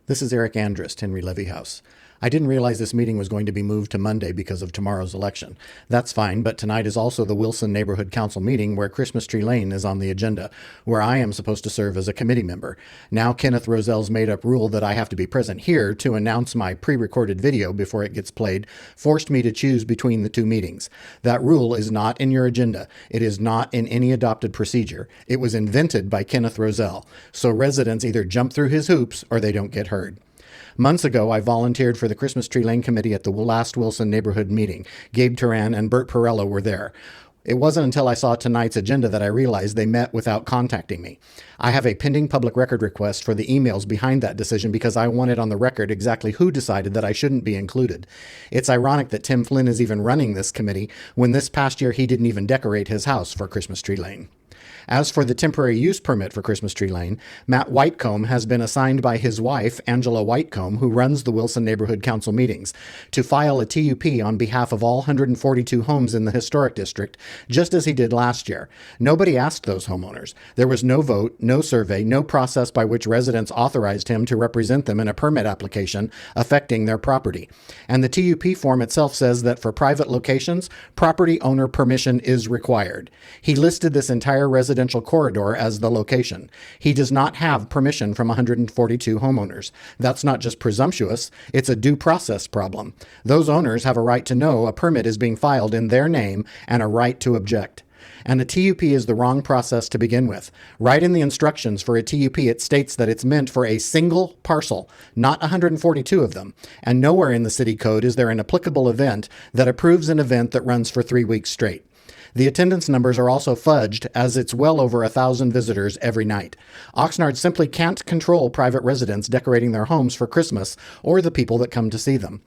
This is Eric Andrist, Henry Levy House. I didn't realize this meeting was going to be moved to Monday because of tomorrow's election. That's fine, but tonight is also the Wilson Neighborhood Council meeting where Christmas Tree Lane is on the agenda, where I am supposed to serve as a committee member. Now Kenneth Rozel's made-up rule that I have to be present here to announce my pre-recorded video before it gets played forced me to choose between the two meetings. That rule is not in your agenda. It is not in any adopted procedure. It was invented by Kenneth Rozel, so residents either jump through his hoops or they don't get heard. Months ago, I volunteered for the Christmas Tree Lane Committee at the last Wilson neighborhood meeting. Gabe Turan and Bert Perello were there. It wasn't until I saw tonight's agenda that I realized they met without contacting me. I have a pending public record request for the emails behind that decision because I wanted on the record exactly who decided that I shouldn't be included. It's ironic that Tim Flynn is even running this committee when this past year he didn't even decorate his house for Christmas Tree Lane. As for the temporary use permit for Christmas Tree Lane, Matt Whitecomb has been assigned by his wife, Angela Whitecomb, who runs the Wilson Neighborhood Council meetings, to file a TUP on behalf of all 142 homes in the historic district, just as he did last year. Nobody asked those homeowners. There was no vote, no survey, no process by which residents authorized him to represent them in a permit application affecting their property. And the TUP form itself says that for private locations, property owner permission is required. He listed this entire residential corridor as the location. He does not have permission from 142 homeowners. That's not just presumptuous, it's a due process problem. Those owners have a right to know a permit is being filed in their name and a right to object. And a TUP is the wrong process to begin with. Right in the instructions for a TUP, it states that it's meant for a single parcel, not 142 of them. And nowhere in the city code is there an applicable event that approves an event that runs for 3 weeks straight. The attendance numbers are also fudged, as it's well over 1,000 visitors every night. Oxnard simply can't control private residents decorating their homes for Christmas or the people that come to see them.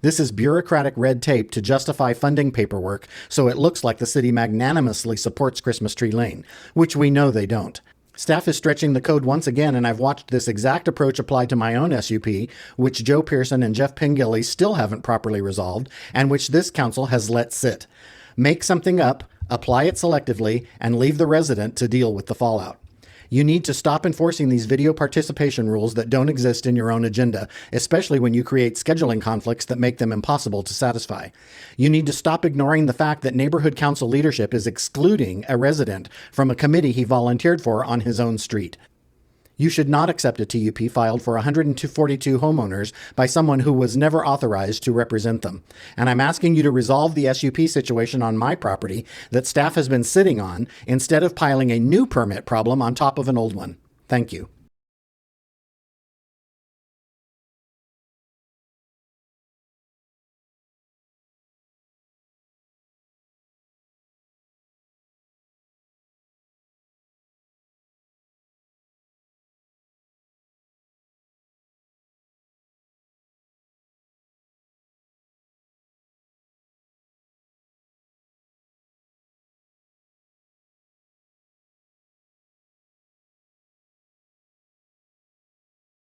This is bureaucratic red tape to justify funding paperwork so it looks like the city magnanimously supports Christmas Tree Lane, which we know they don't. Staff is stretching the code once again, and I've watched this exact approach applied to my own SUP, which Joe Pearson and Jeff Pingilly still haven't properly resolved, and which this council has let sit. Make something up, apply it selectively, and leave the resident to deal with the fallout. You need to stop enforcing these video participation rules that don't exist in your own agenda, especially when you create scheduling conflicts that make them impossible to satisfy. You need to stop ignoring the fact that neighborhood council leadership is excluding a resident from a committee he volunteered for on his own street. You should not accept a TUP filed for 142 homeowners by someone who was never authorized to represent them. And I'm asking you to resolve the SUP situation on my property that staff has been sitting on instead of piling a new permit problem on top of an old one. Thank you.